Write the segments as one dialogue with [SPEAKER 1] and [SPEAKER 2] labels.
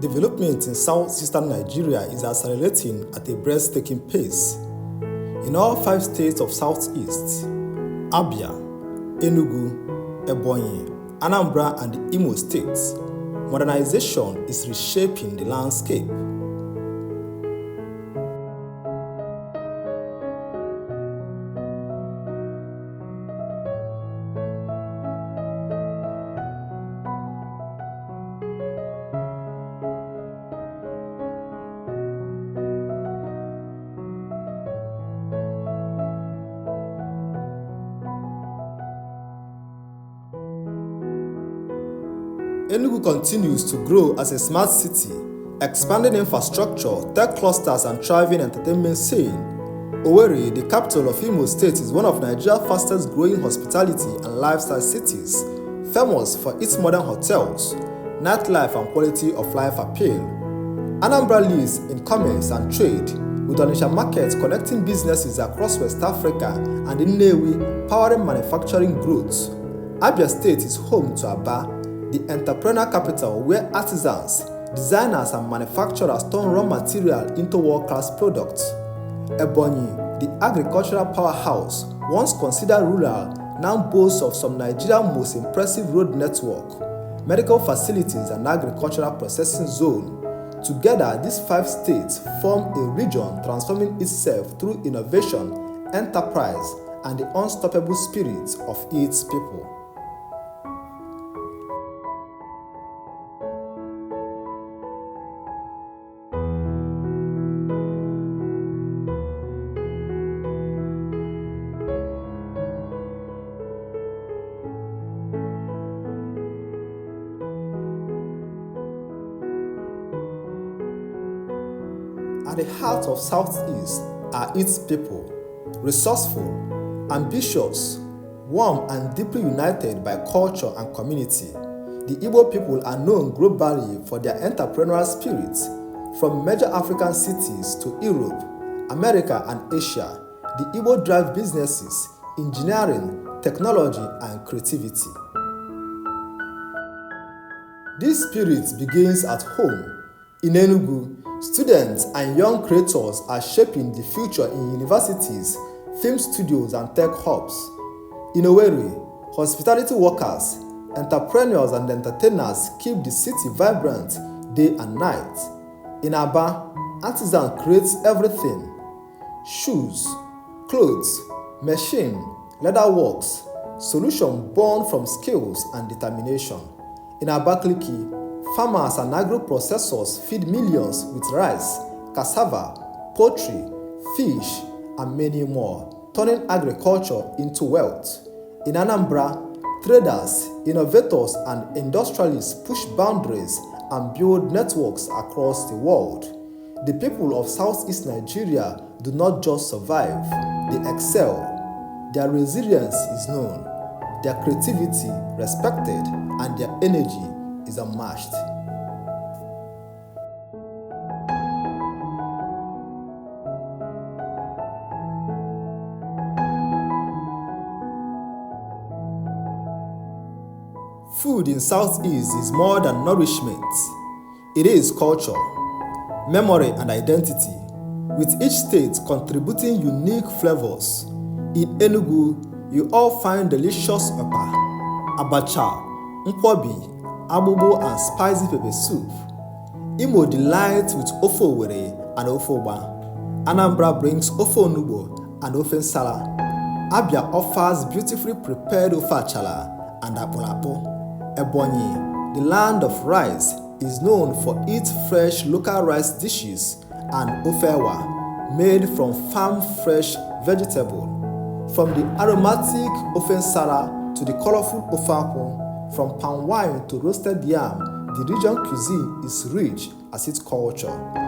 [SPEAKER 1] Development in southeastern Nigeria is accelerating at a breathtaking pace. In all 5 states of southeast, Abia, Enugu, Ebonyi, Anambra, and the Imo states, modernization is reshaping the landscape. Enugu continues to grow as a smart city, expanding infrastructure, tech clusters, and thriving entertainment scene. Owerri, the capital of Imo State, is one of Nigeria's fastest growing hospitality and lifestyle cities, famous for its modern hotels, nightlife, and quality of life appeal. Anambra leads in commerce and trade, with Onitsha markets connecting businesses across West Africa and Nnewi powering manufacturing growth. Abia State is home to Abia, the entrepreneurial capital where artisans, designers, and manufacturers turn raw material into world-class products. Ebonyi, the agricultural powerhouse, once considered rural, now boasts of some Nigeria's most impressive road network, medical facilities, and agricultural processing zone. Together, these 5 states form a region transforming itself through innovation, enterprise, and the unstoppable spirit of its people. At the heart of Southeast are its people, resourceful, ambitious, warm, and deeply united by culture and community. The Igbo people are known globally for their entrepreneurial spirit. From major African cities to Europe, America, and Asia, the Igbo drive businesses, engineering, technology, and creativity. This spirit begins at home. In Enugu, students and young creators are shaping the future in universities, film studios, and tech hubs. In Owerri, hospitality workers, entrepreneurs, and entertainers keep the city vibrant day and night. In Abia, artisan creates everything: shoes, clothes, machine, leatherworks, solution born from skills and determination. In Abakaliki, farmers and agro-processors feed millions with rice, cassava, poultry, fish, and many more, turning agriculture into wealth. In Anambra, traders, innovators, and industrialists push boundaries and build networks across the world. The people of Southeast Nigeria do not just survive, they excel. Their resilience is known, their creativity respected, and their energy is unmatched. Food in Southeast is more than nourishment. It is culture, memory, and identity, with each state contributing unique flavors. In Enugu, you all find delicious pepper, abacha, nkwobi, abubu, and spicy pepper soup. Imo delights with ofe Owerri and ofe Ogba. Anambra brings ofe Onugbo and ofe Nsala. Abia offers beautifully prepared ofe Achala and apolapo. Ebonyi, the land of rice, is known for its fresh local rice dishes and ofewa, made from farm-fresh vegetable. From the aromatic ofe Nsala to the colorful ofe akwu, from palm wine to roasted yam, the region cuisine is rich as its culture.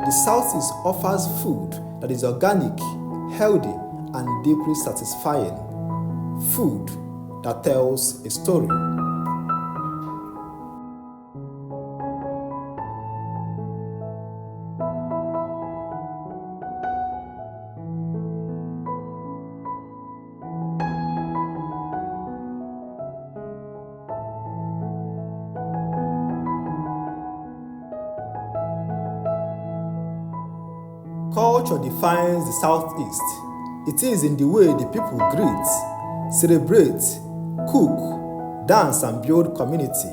[SPEAKER 1] The Southeast offers food that is organic, healthy, and deeply satisfying. Food that tells a story. Culture defines the Southeast. It is in the way the people greet, celebrate, cook, dance, and build community.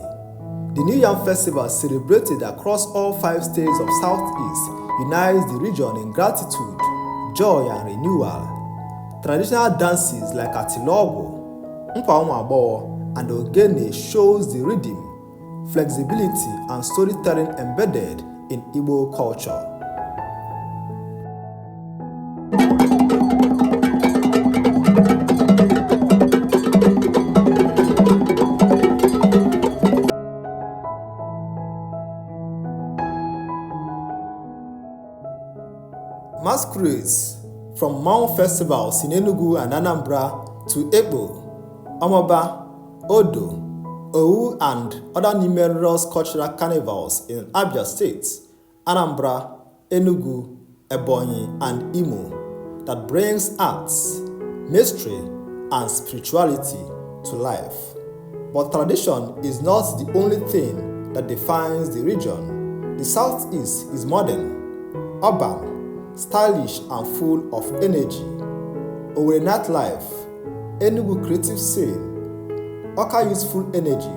[SPEAKER 1] The New Yam Festival, celebrated across all 5 states of Southeast, unites the region in gratitude, joy, and renewal. Traditional dances like Atilogo, Mpawumabo, and Ogene shows the rhythm, flexibility, and storytelling embedded in Igbo culture. Masquerades, from Mount festivals in Enugu and Anambra to Igbo, Omoba, Odo, Owu, and other numerous cultural carnivals in Abia State, Anambra, Enugu, Ebonyi, and Imo, that brings arts, mystery, and spirituality to life. But tradition is not the only thing that defines the region. The Southeast is modern, urban, stylish, and full of energy. Owerri nightlife, Enugu creative scene, Oka youthful energy,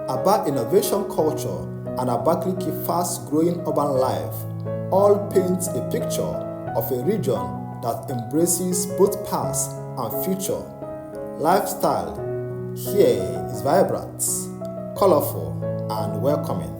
[SPEAKER 1] Aba innovation culture, and Abakaliki fast-growing urban life all paint a picture of a region that embraces both past and future. Lifestyle here is vibrant, colorful, and welcoming.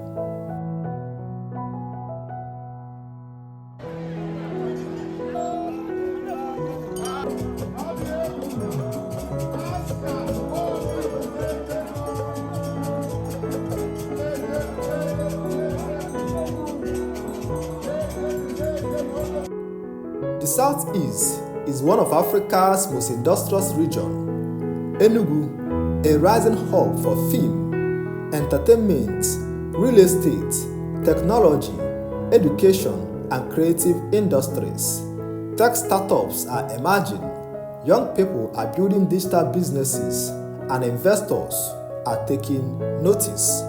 [SPEAKER 1] The Southeast is one of Africa's most industrious regions. Enugu, a rising hub for film, entertainment, real estate, technology, education, and creative industries. Tech startups are emerging, young people are building digital businesses, and investors are taking notice.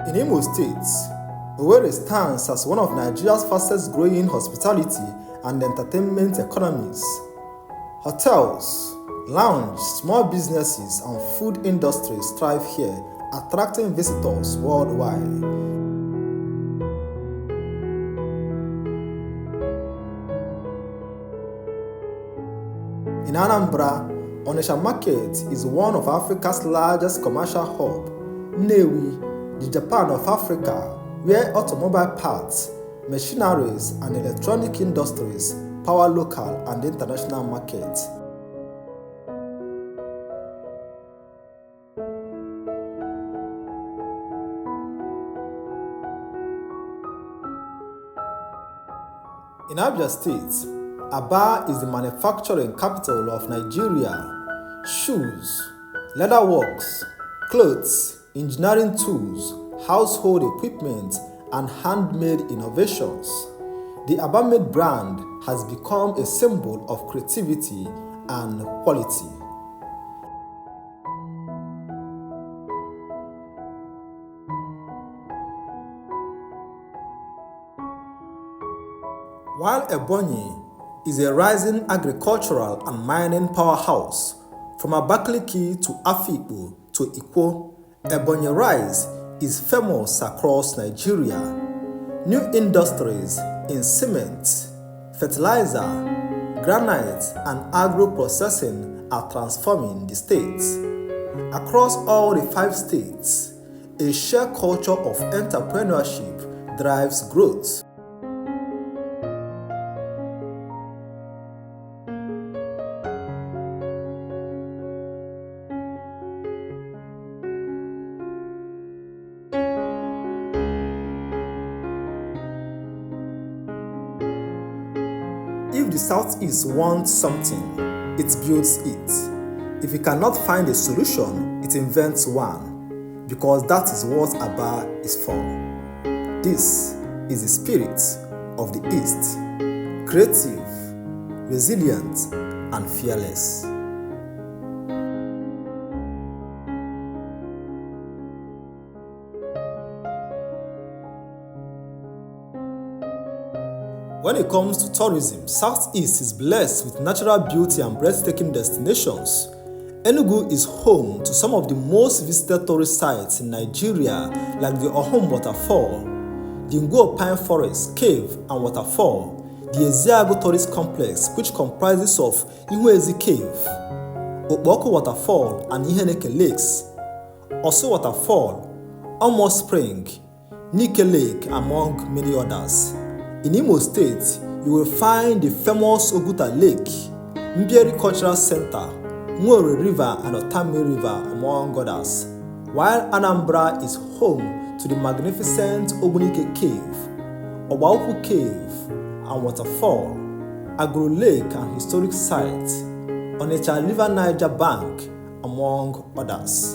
[SPEAKER 1] In Imo State, Owerri stands as one of Nigeria's fastest growing hospitality and entertainment economies. Hotels, lounge, small businesses, and food industries thrive here, attracting visitors worldwide. In Anambra, Onitsha Market is one of Africa's largest commercial hubs. Nnewi, the Japan of Africa, where automobile parts, machineries, and electronic industries power local and international markets. In Abia State, Aba is the manufacturing capital of Nigeria. Shoes, leatherworks, clothes, engineering tools, household equipment, and handmade innovations. The Abamade brand has become a symbol of creativity and quality. While Ebonyi is a rising agricultural and mining powerhouse, from Abakaliki to Afikpo to Ikwo, Ebonyi rice is famous across Nigeria. New industries in cement, fertilizer, granite, and agro-processing are transforming the state. Across all the 5 states, a shared culture of entrepreneurship drives growth. If the Southeast wants something, it builds it. If it cannot find a solution, it invents one, because that is what Aba is for. This is the spirit of the East, creative, resilient, and fearless. When it comes to tourism, Southeast is blessed with natural beauty and breathtaking destinations. Enugu is home to some of the most visited tourist sites in Nigeria, like the Ohum Waterfall, the Ngo Pine Forest, Cave and Waterfall, the Eziago Tourist Complex, which comprises of Ihuezi Cave, Okpoko Waterfall and Iheneke Lakes, Osu Waterfall, Omo Spring, Nike Lake, among many others. In Imo State, you will find the famous Oguta Lake, Mbieri Cultural Center, Owerri River and Otami River, among others, while Anambra is home to the magnificent Ogbunike Cave, Obaupu Cave and Waterfall, Agro Lake and historic sites, Onitsha River Niger Bank, among others.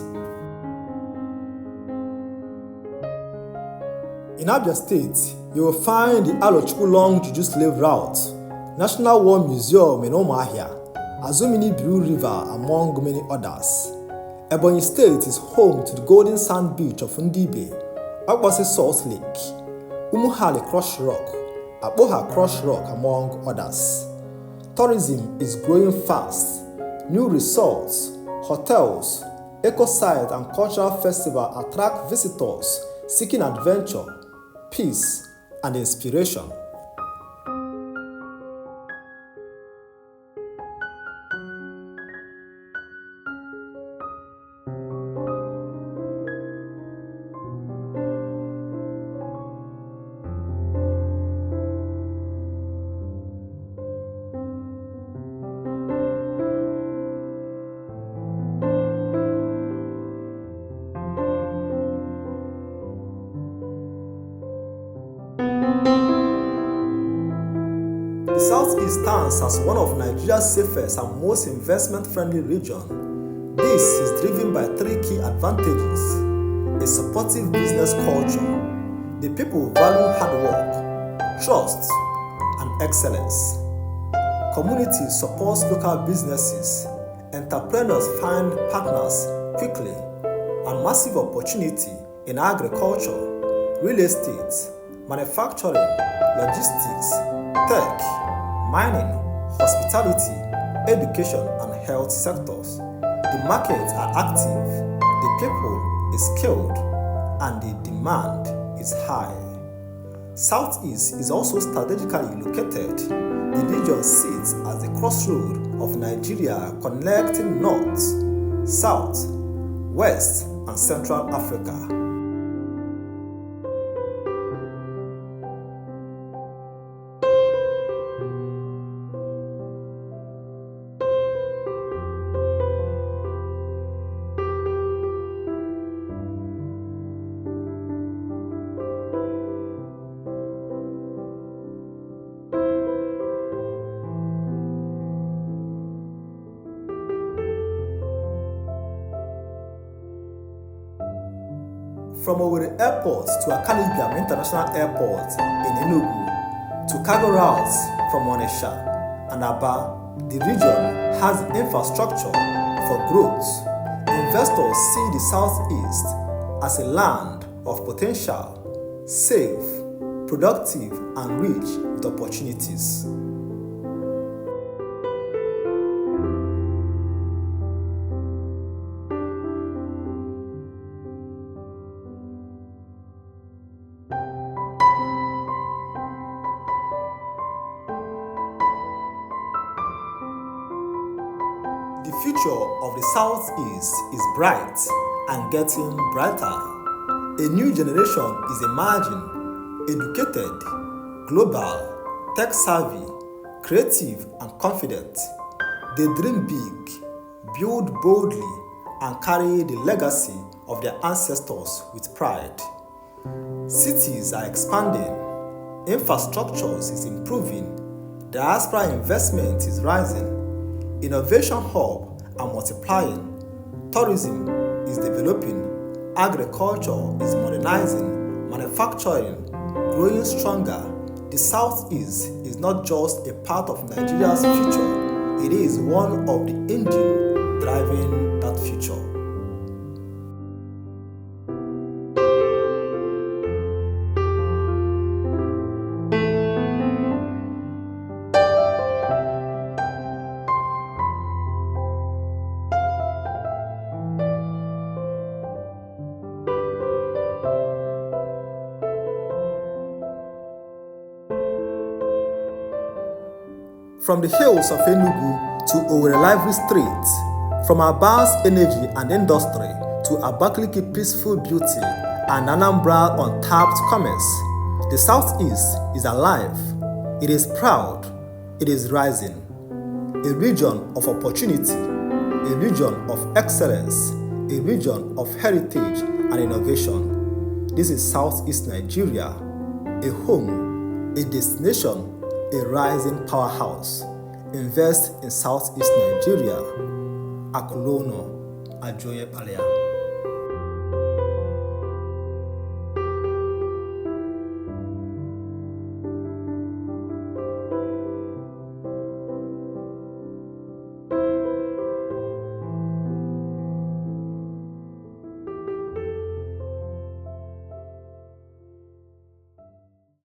[SPEAKER 1] In Abia State, you will find the Alochukwu Long Juju Slave Route, National War Museum in Umuahia, Azumini Biu River, among many others. Ebonyi State is home to the Golden Sand Beach of Ndibe, Akbasi Salt Lake, Umuhali Crush Rock, Akpoha Crush Rock, among others. Tourism is growing fast. New resorts, hotels, eco-site and cultural festival attract visitors seeking adventure, peace, and inspiration. The Southeast stands as one of Nigeria's safest and most investment-friendly regions. This is driven by three key advantages: a supportive business culture, the people value hard work, trust, and excellence. Community supports local businesses, entrepreneurs find partners quickly, and massive opportunity in agriculture, real estate, manufacturing, logistics, tech, mining, hospitality, education, and health sectors. The markets are active, the people is skilled, and the demand is high. Southeast is also strategically located. The region sits as the crossroad of Nigeria, connecting North, South, West, and Central Africa. From Owerri Airport to Culinary International Airport in Enugu to cargo routes from Onitsha and Abia, the region has infrastructure for growth. Investors see the Southeast as a land of potential, safe, productive, and rich with opportunities. The future of the Southeast is bright and getting brighter. A new generation is emerging, educated, global, tech-savvy, creative, and confident. They dream big, build boldly, and carry the legacy of their ancestors with pride. Cities are expanding, infrastructure is improving, diaspora investment is rising, innovation hub are multiplying, tourism is developing, agriculture is modernizing, manufacturing growing stronger. The Southeast is not just a part of Nigeria's future, it is one of the engines driving that future. From the hills of Enugu to Owerri lively streets, from Aba's energy and industry to Abakaliki peaceful beauty and Anambra untapped commerce, the Southeast is alive, it is proud, it is rising. A region of opportunity, a region of excellence, a region of heritage and innovation. This is Southeast Nigeria, a home, a destination, a rising powerhouse. Invest in Southeast Nigeria. Akulono Ajoye Palea.